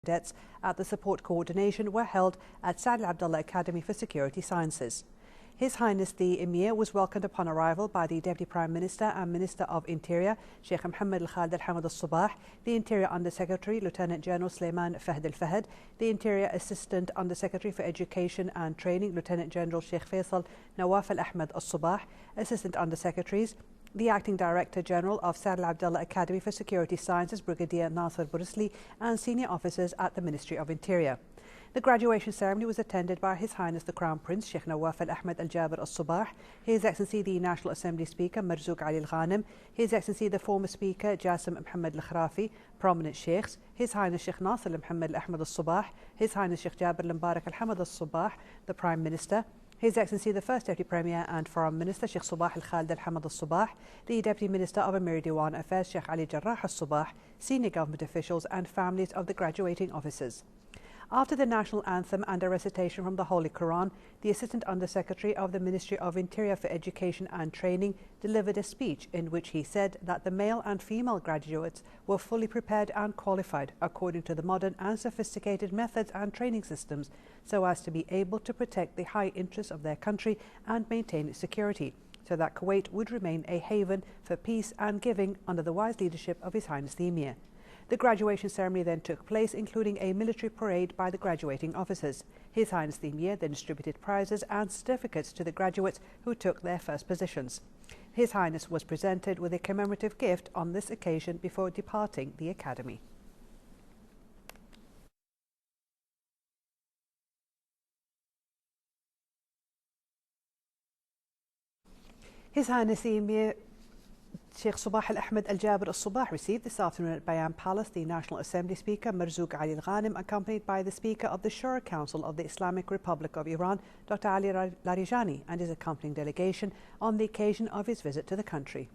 cadets at the support coordination were held at Saad Al Abdullah Academy for Security Sciences. His Highness the Emir was welcomed upon arrival by the Deputy Prime Minister and Minister of Interior, Sheikh Mohammed Al-Khalid Al-Hamad Al-Sabah, the Interior Under Secretary, Lieutenant General Sulaiman Fahd Al-Fahd, the Interior Assistant Under Secretary for Education and Training, Lieutenant General Sheikh Faisal Nawaf Al-Ahmad Al-Sabah, Assistant Under Secretaries, the Acting Director General of Saad Al Abdullah Academy for Security Sciences, Brigadier Nasser Burisli, and senior officers at the Ministry of Interior. The graduation ceremony was attended by His Highness the Crown Prince Sheikh Nawaf Al-Ahmad Al-Jabir Al-Sabah, His Excellency the National Assembly Speaker Marzouk Ali Al-Ghanim, His Excellency the former Speaker Jassim Mohammed Al-Khrafi, prominent Sheikhs, His Highness Sheikh Nasser Mohammed Al-Ahmad Al-Sabah, His Highness Sheikh Jabir Al-Mubarak Al-Hamad Al-Sabah, the Prime Minister, His Excellency the First Deputy Premier and Foreign Minister Sheikh Sabah Al-Khalid Al-Hamad Al-Sabah, the Deputy Minister of Emiri Diwan Affairs Sheikh Ali Jarrah Al-Sabah, senior government officials and families of the graduating officers. After the national anthem and a recitation from the Holy Quran, the Assistant Under Secretary of the Ministry of Interior for Education and Training delivered a speech in which he said that the male and female graduates were fully prepared and qualified according to the modern and sophisticated methods and training systems so as to be able to protect the high interests of their country and maintain its security, so that Kuwait would remain a haven for peace and giving under the wise leadership of His Highness the Emir. The graduation ceremony then took place, including a military parade by the graduating officers. His Highness the Emir then distributed prizes and certificates to the graduates who took their first positions. His Highness was presented with a commemorative gift on this occasion before departing the Academy. His Highness the Emir Sheikh Sabah Al-Ahmad Al-Jabir Al-Sabah received this afternoon at Bayan Palace the National Assembly Speaker Marzouk Ali Al-Ghanim, accompanied by the Speaker of the Shura Council of the Islamic Republic of Iran, Dr. Ali Larijani, and his accompanying delegation on the occasion of his visit to the country.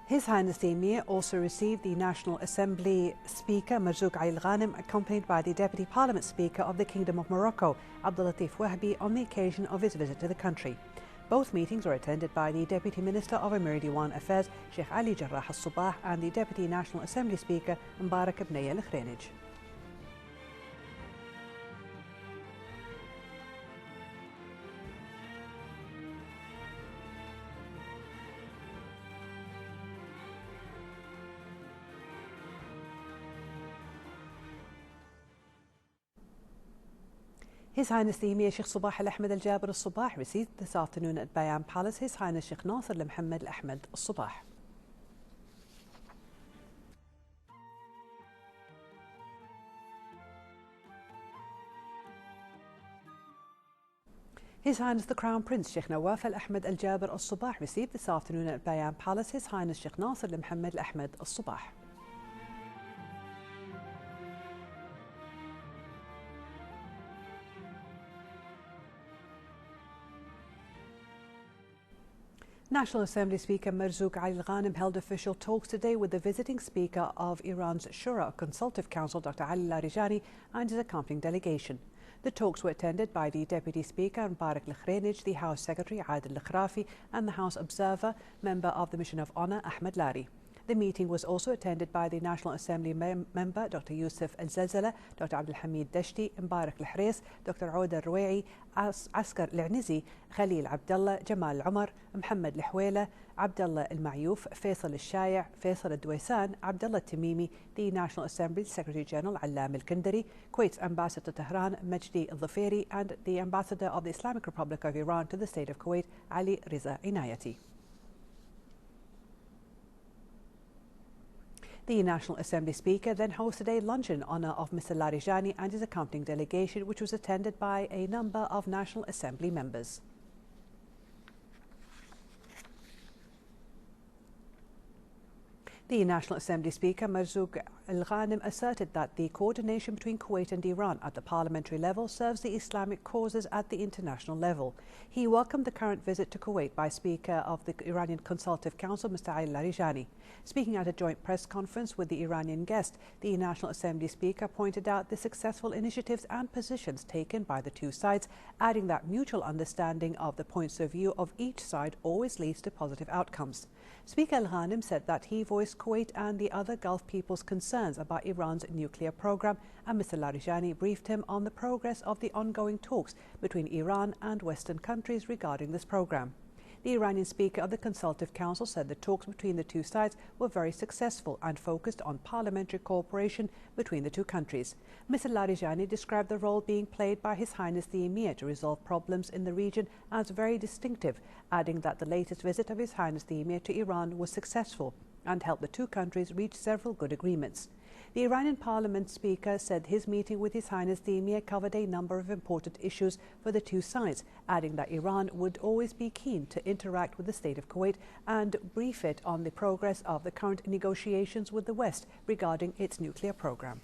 His Highness the Emir also received the National Assembly Speaker Marzouk Ali Al-Ghanim, accompanied by the Deputy Parliament Speaker of the Kingdom of Morocco, Abdul Latif Wahbi, on the occasion of his visit to the country. Both meetings were attended by the Deputy Minister of Emiri Diwan Affairs, Sheikh Ali Jarrah Al-Sabah, and the Deputy National Assembly Speaker, Mubarak ibn Al-Khrainij. His Highness the Emir Sheikh Sabah Al-Ahmad Al-Jabir Al-Sabah received this afternoon at Bayan Palace His Highness Sheikh Nasser Mohammed Al-Ahmad Al-Sabah. His Highness the Crown Prince Sheikh Nawaf Al-Ahmad Al-Jabir Al-Sabah received this afternoon at Bayan Palace His Highness Sheikh Nasser Mohammed Al-Ahmad Al-Sabah. National Assembly Speaker Marzouk Ali Al-Ghanim held official talks today with the visiting Speaker of Iran's Shura Consultative Council, Dr. Ali Larijani, and his accompanying delegation. The talks were attended by the Deputy Speaker Mubarak Al-Khrainij, the House Secretary Adil Al-Khrafi, and the House Observer, Member of the Mission of Honour Ahmed Lari. The meeting was also attended by the National Assembly member Dr. Yusuf Al-Zalzala, Dr. Abdul Hamid Dashti, Mbarak Al-Hrais, Dr. Auda Al-Ruwai'i, Askar Al-عنزي, Khalil Abdullah, Jamal Umar, Mohammed Al-Hwela, Abdullah Al-Mayouf, Faisal Al-Shaya, Faisal Al-Dwaysan, Abdullah Tamimi, the National Assembly Secretary General Allam Al-Kandari, Kuwait's Ambassador to Tehran Majdi Al-Dhafiri, and the Ambassador of the Islamic Republic of Iran to the State of Kuwait, Ali Riza Inayati. The National Assembly Speaker then hosted a luncheon in honour of Mr. Larijani and his accompanying delegation, which was attended by a number of National Assembly members. The National Assembly Speaker Marzouk Al-Ghanim asserted that the coordination between Kuwait and Iran at the parliamentary level serves the Islamic causes at the international level. He welcomed the current visit to Kuwait by Speaker of the Iranian Consultative Council, Mr. Ali Larijani. Speaking at a joint press conference with the Iranian guest, the National Assembly Speaker pointed out the successful initiatives and positions taken by the two sides, adding that mutual understanding of the points of view of each side always leads to positive outcomes. Speaker Al-Ghanim said that he voiced Kuwait and the other Gulf peoples' concerns about Iran's nuclear program, and Mr. Larijani briefed him on the progress of the ongoing talks between Iran and Western countries regarding this program. The Iranian Speaker of the Consultative Council said the talks between the two sides were very successful and focused on parliamentary cooperation between the two countries. Mr. Larijani described the role being played by His Highness the Emir to resolve problems in the region as very distinctive, adding that the latest visit of His Highness the Emir to Iran was successful and helped the two countries reach several good agreements. The Iranian Parliament Speaker said his meeting with His Highness the Emir covered a number of important issues for the two sides, adding that Iran would always be keen to interact with the State of Kuwait and brief it on the progress of the current negotiations with the West regarding its nuclear program.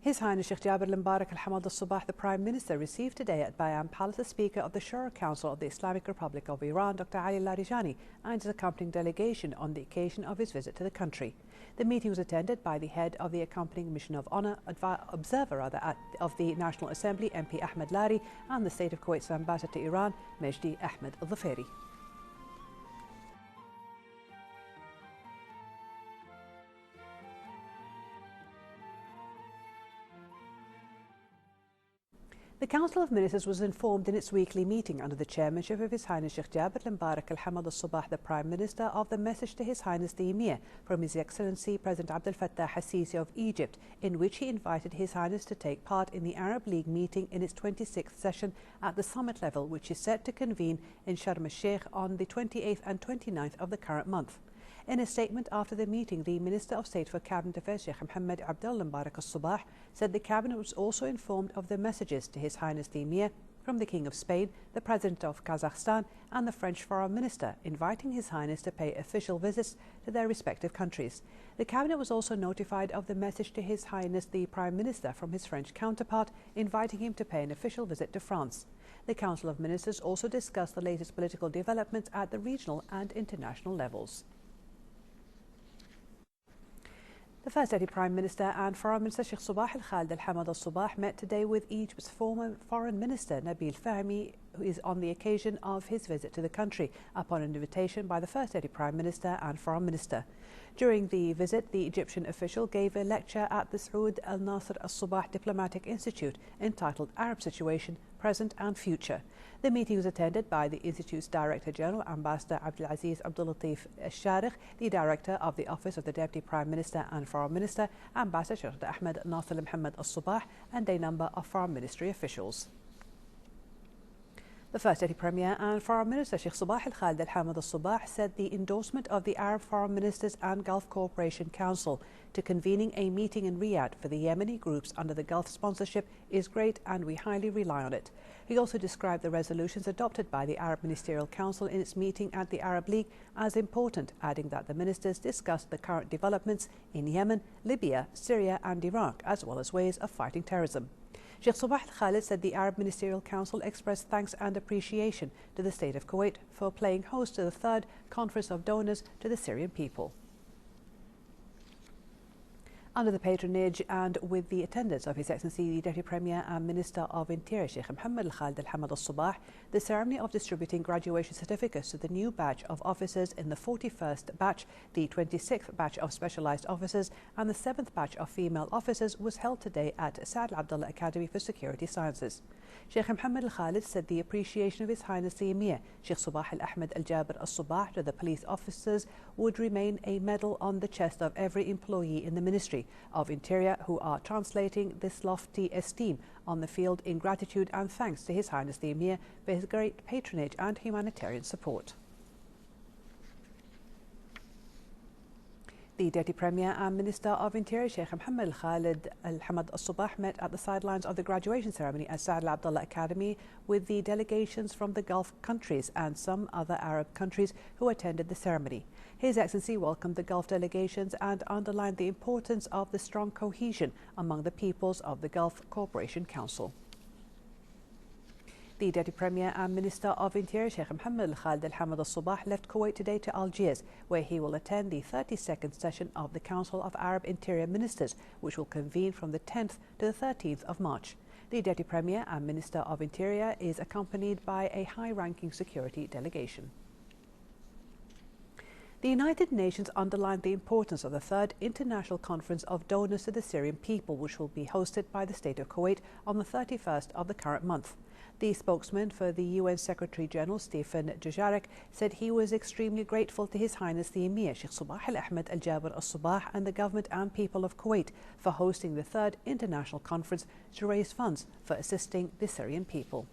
His Highness Sheikh Jabir al-Mbarak al-Hamad al-Sabah, the Prime Minister, received today at Bayan Palace the Speaker of the Shura Council of the Islamic Republic of Iran, Dr. Ali Larijani, and his accompanying delegation on the occasion of his visit to the country. The meeting was attended by the head of the accompanying mission of honour, observer of the National Assembly, MP Ahmed Lari, and the State of Kuwait's Ambassador to Iran, Majdi Ahmed Al-Dhafiri. The Council of Ministers was informed in its weekly meeting under the chairmanship of His Highness Sheikh Jabir al-Mbarak al-Hamad al-Sabah, the Prime Minister, of the message to His Highness the Emir from His Excellency President Abdel Fattah al-Sisi of Egypt, in which he invited His Highness to take part in the Arab League meeting in its 26th session at the summit level, which is set to convene in Sharm el-Sheikh on the 28th and 29th of the current month. In a statement after the meeting, the Minister of State for Cabinet Affairs, Sheikh Mohammed Abdullah Mbarak al-Sabah, said the Cabinet was also informed of the messages to His Highness the Emir from the King of Spain, the President of Kazakhstan, and the French Foreign Minister, inviting His Highness to pay official visits to their respective countries. The Cabinet was also notified of the message to His Highness the Prime Minister from his French counterpart, inviting him to pay an official visit to France. The Council of Ministers also discussed the latest political developments at the regional and international levels. The First Lady Prime Minister and Foreign Minister Sheikh Sabah Al-Khalid Al-Hamad Al-Sabah met today with Egypt's former Foreign Minister Nabil Fahmy, who is on the occasion of his visit to the country, upon an invitation by the First Lady Prime Minister and Foreign Minister. During the visit, the Egyptian official gave a lecture at the Saud Al-Nasser Al-Sabah Diplomatic Institute entitled Arab Situation, Present and Future. The meeting was attended by the Institute's Director General, Ambassador Abdulaziz Abdulatif Al-Sharikh, the Director of the Office of the Deputy Prime Minister and Foreign Minister, Ambassador Sheikh Ahmed Nasser Mohammed Al-Sabah, and a number of Foreign Ministry officials. The First Lady Premier and Foreign Minister Sheikh Sabah Al-Khalid Al-Hamad Al-Sabah said the endorsement of the Arab Foreign Ministers and Gulf Cooperation Council to convening a meeting in Riyadh for the Yemeni groups under the Gulf sponsorship is great, and we highly rely on it. He also described the resolutions adopted by the Arab Ministerial Council in its meeting at the Arab League as important, adding that the ministers discussed the current developments in Yemen, Libya, Syria and Iraq, as well as ways of fighting terrorism. Sheikh Sabah Al-Khalid said the Arab Ministerial Council expressed thanks and appreciation to the State of Kuwait for playing host to the third Conference of Donors to the Syrian people. Under the patronage and with the attendance of His Excellency the Deputy Premier and Minister of Interior Sheikh Mohammed Khalid Al-Hamad Al-Sabah, the ceremony of distributing graduation certificates to the new batch of officers in the 41st batch, the 26th batch of specialised officers and the 7th batch of female officers was held today at State of Kuwait Academy for Security Sciences. Sheikh Mohammed Khalid said the appreciation of His Highness the Emir Sheikh Sabah Al-Ahmed Al-Jabir Al-Sabah to the police officers would remain a medal on the chest of every employee in the Ministry of Interior who are translating this lofty esteem on the field in gratitude and thanks to His Highness the Emir for his great patronage and humanitarian support. The Deputy Premier and Minister of Interior Sheikh Mohammed Khalid Al-Hamad Al-Sabah met at the sidelines of the graduation ceremony at State of Kuwait Academy with the delegations from the Gulf countries and some other Arab countries who attended the ceremony. His Excellency welcomed the Gulf delegations and underlined the importance of the strong cohesion among the peoples of the Gulf Cooperation Council. The Deputy Premier and Minister of Interior Sheikh Mohammed Khalid Al-Hamad Al-Sabah left Kuwait today to Algiers, where he will attend the 32nd session of the Council of Arab Interior Ministers, which will convene from the 10th to the 13th of March. The Deputy Premier and Minister of Interior is accompanied by a high-ranking security delegation. The United Nations underlined the importance of the third International Conference of Donors to the Syrian People, which will be hosted by the State of Kuwait on the 31st of the current month. The spokesman for the UN Secretary-General, Stephen Dujarric, said he was extremely grateful to His Highness the Emir Sheikh Sabah Al-Ahmed Al-Jabir Al-Sabah and the government and people of Kuwait for hosting the third international conference to raise funds for assisting the Syrian people.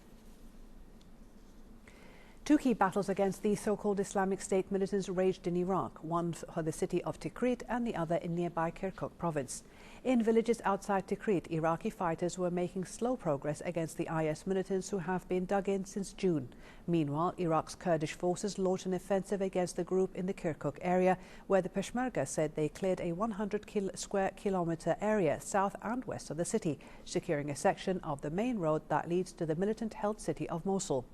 Two key battles against the so-called Islamic State militants raged in Iraq, one for the city of Tikrit and the other in nearby Kirkuk province. In villages outside Tikrit, Iraqi fighters were making slow progress against the IS militants who have been dug in since June. Meanwhile, Iraq's Kurdish forces launched an offensive against the group in the Kirkuk area, where the Peshmerga said they cleared a 100 square kilometre area south and west of the city, securing a section of the main road that leads to the militant-held city of Mosul.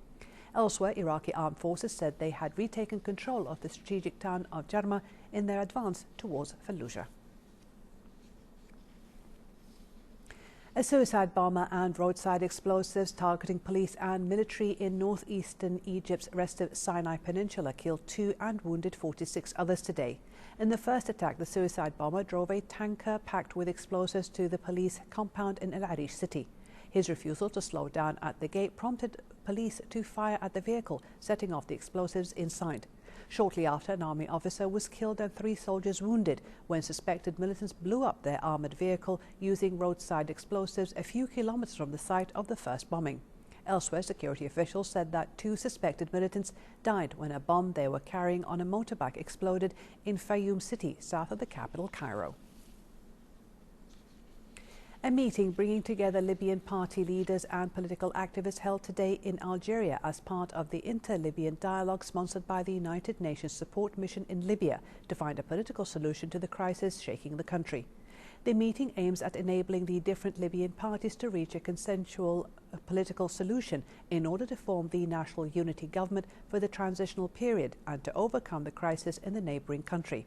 Elsewhere, Iraqi armed forces said they had retaken control of the strategic town of Jarma in their advance towards Fallujah. A suicide bomber and roadside explosives targeting police and military in northeastern Egypt's restive Sinai Peninsula killed 2 and wounded 46 others today. In the first attack, the suicide bomber drove a tanker packed with explosives to the police compound in El Arish city. His refusal to slow down at the gate prompted police to fire at the vehicle, setting off the explosives inside. Shortly after, an army officer was killed and 3 soldiers wounded when suspected militants blew up their armoured vehicle using roadside explosives a few kilometres from the site of the first bombing. Elsewhere, security officials said that 2 suspected militants died when a bomb they were carrying on a motorbike exploded in Fayoum city, south of the capital, Cairo. A meeting bringing together Libyan party leaders and political activists held today in Algeria as part of the Inter-Libyan dialogue sponsored by the United Nations Support Mission in Libya to find a political solution to the crisis shaking the country. The meeting aims at enabling the different Libyan parties to reach a consensual political solution in order to form the national unity government for the transitional period and to overcome the crisis in the neighbouring country.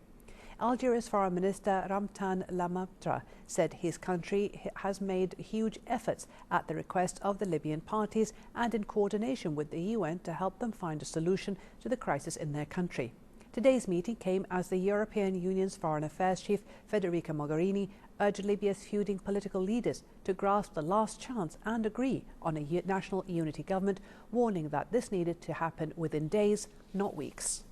Algeria's Foreign Minister Ramtan Lamamtra said his country has made huge efforts at the request of the Libyan parties and in coordination with the UN to help them find a solution to the crisis in their country. Today's meeting came as the European Union's Foreign Affairs Chief Federica Mogherini urged Libya's feuding political leaders to grasp the last chance and agree on a national unity government, warning that this needed to happen within days, not weeks.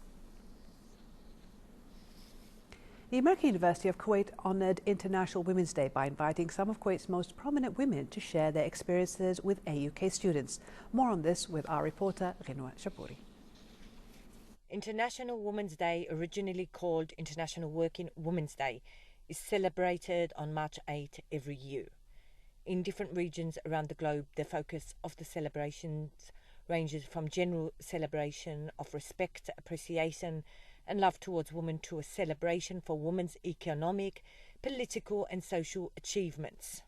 The American University of Kuwait honoured International Women's Day by inviting some of Kuwait's most prominent women to share their experiences with AUK students. More on this with our reporter Ghinwa Shapouri. International Women's Day, originally called International Working Women's Day, is celebrated on March 8 every year. In different regions around the globe, the focus of the celebrations ranges from general celebration of respect, appreciation and love towards women to a celebration for women's economic, political and social achievements.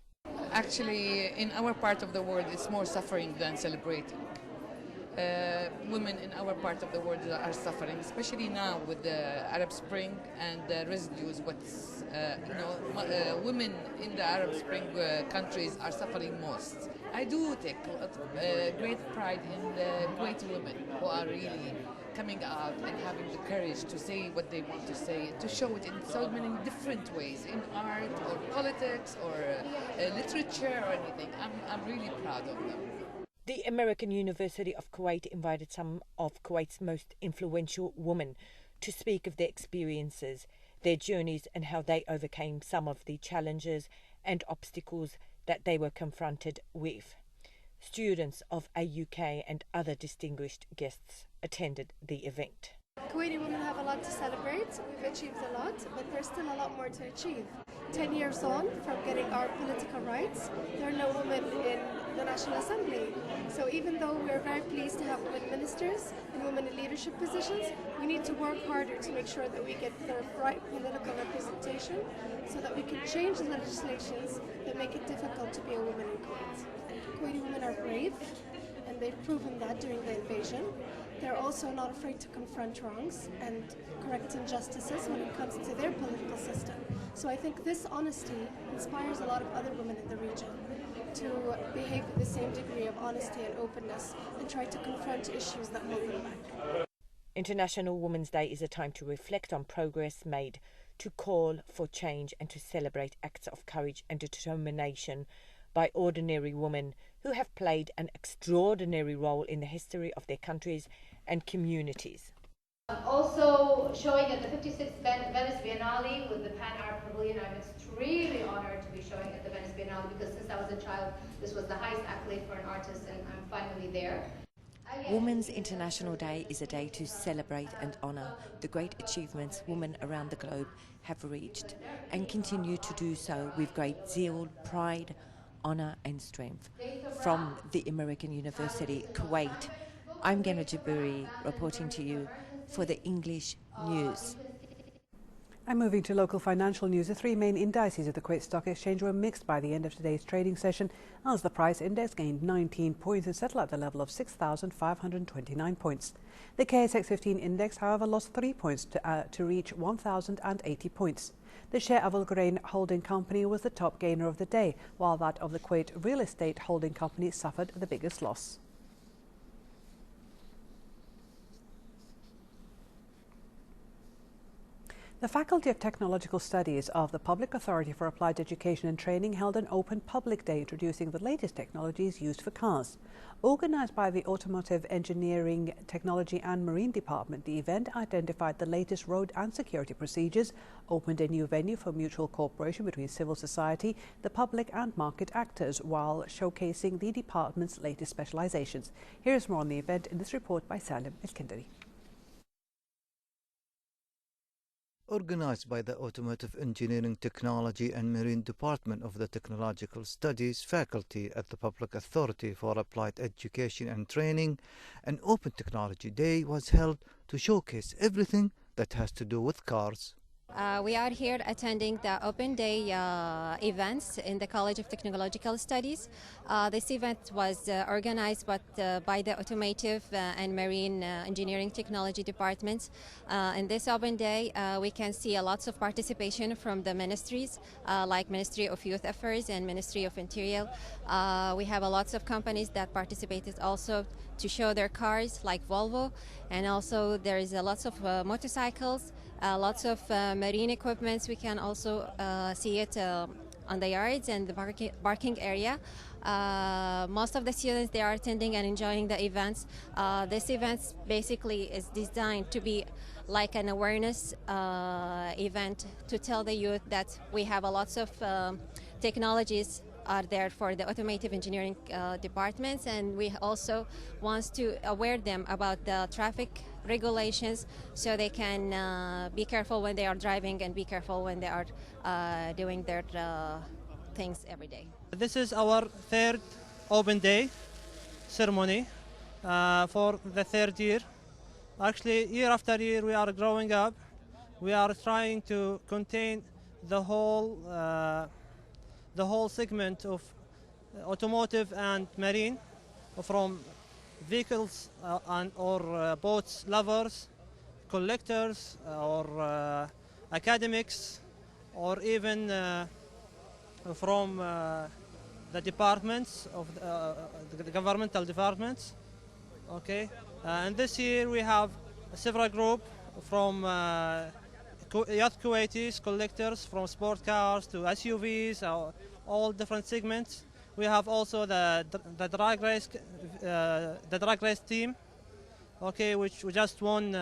Actually, in our part of the world, it's more suffering than celebrating. women in our part of the world are suffering, especially now with the Arab Spring and the residues. Women in the Arab Spring countries are suffering most. I do take great pride in the Kuwaiti women who are really coming out and having the courage to say what they want to say, to show it in so many different ways, in art or politics or literature or anything. I'm really proud of them. The American University of Kuwait invited some of Kuwait's most influential women to speak of their experiences, their journeys, and how they overcame some of the challenges and obstacles that they were confronted with. Students of AUK and other distinguished guests attended the event. Kuwaiti women have a lot to celebrate. We've achieved a lot, but there's still a lot more to achieve. 10 years on from getting our political rights, there are no women in the National Assembly. So even though we're very pleased to have women ministers and women in leadership positions, we need to work harder to make sure that we get the right political representation so that we can change the legislations that make it difficult to be a woman in Kuwait. Kuwaiti women are brave, and they've proven that during the invasion. They're also not afraid to confront wrongs and correct injustices when it comes to their political system. So I think this honesty inspires a lot of other women in the region to behave with the same degree of honesty and openness and try to confront issues that hold them back. International Women's Day is a time to reflect on progress made, to call for change and to celebrate acts of courage and determination by ordinary women who have played an extraordinary role in the history of their countries and communities. Also showing at the 56th Venice Biennale with the Pan-Arab Pavilion. I'm extremely honored to be showing at the Venice Biennale because since I was a child, this was the highest accolade for an artist, and I'm finally there. Women's International Day is a day to celebrate and honour the great achievements women around the globe have reached and continue to do so with great zeal, pride, honour and strength. From the American University, Kuwait, I'm Gema Jaburi reporting to you for the English News. And moving to local financial news, the three main indices of the Kuwait Stock Exchange were mixed by the end of today's trading session as the price index gained 19 points and settled at the level of 6,529 points. The KSX 15 index, however, lost 3 points to reach 1,080 points. The share of Al Ghurain Holding Company was the top gainer of the day, while that of the Kuwait Real Estate Holding Company suffered the biggest loss. The Faculty of Technological Studies of the Public Authority for Applied Education and Training held an open public day introducing the latest technologies used for cars. Organised by the Automotive Engineering, Technology and Marine Department, the event identified the latest road and security procedures, opened a new venue for mutual cooperation between civil society, the public and market actors, while showcasing the department's latest specializations. Here is more on the event in this report by Salim El-Kindari. Organized by the Automotive Engineering, Technology and Marine Department of the Technological Studies faculty at the Public Authority for Applied Education and Training, an Open Technology Day was held to showcase everything that has to do with cars. We are here attending the Open Day events in the College of Technological Studies. This event was organized by the Automotive and Marine Engineering Technology departments. In this Open Day, we can see lots of participation from the ministries like Ministry of Youth Affairs and Ministry of Interior. We have lots of companies that participated also to show their cars like Volvo, and also there is lots of motorcycles. Lots of marine equipments. We can also see it on the yards and the parking area. Most of the students, they are attending and enjoying the events. This event basically is designed to be like an awareness event to tell the youth that we have lots of technologies are there for the automotive engineering departments, and we also want to aware them about the traffic regulations so they can be careful when they are driving and be careful when they are doing their things every day. This is our third Open Day ceremony for the third year. Actually, year after year we are growing up. We are trying to contain the whole segment of automotive and marine, from vehicles or boats lovers, collectors or academics, or even from the departments of the governmental departments. Okay, and this year we have several groups from youth Kuwaitis, collectors from sport cars to SUVs, all different segments. We have also the drag race team, okay, which we just won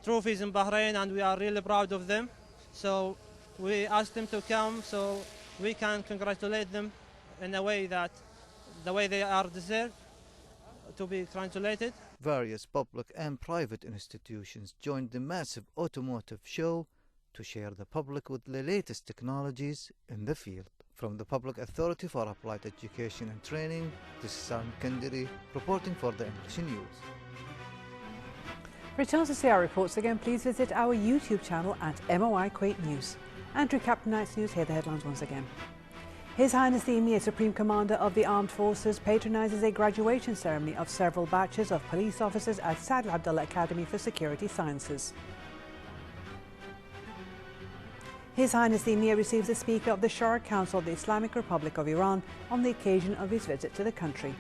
trophies in Bahrain, and we are really proud of them. So we asked them to come so we can congratulate them in a way that the way they are deserved to be congratulated. Various public and private institutions joined the massive automotive show to share the public with the latest technologies in the field. From the Public Authority for Applied Education and Training, this is Sam Kendiri reporting for the English News. For a chance to see our reports again, please visit our YouTube channel at MOI Kuwait News. And to recap tonight's news, here are the headlines once again. His Highness the Emir, Supreme Commander of the Armed Forces, patronises a graduation ceremony of several batches of police officers at State of Kuwait Academy for Security Sciences. His Highness the Emir receives the Speaker of the Shura Council of the Islamic Republic of Iran on the occasion of his visit to the country.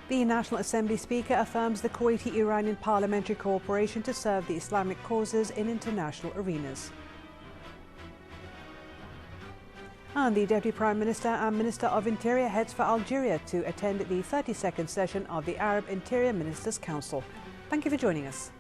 The National Assembly Speaker affirms the Kuwaiti-Iranian parliamentary cooperation to serve the Islamic causes in international arenas. And the Deputy Prime Minister and Minister of Interior heads for Algeria to attend the 32nd session of the Arab Interior Ministers' Council. Thank you for joining us.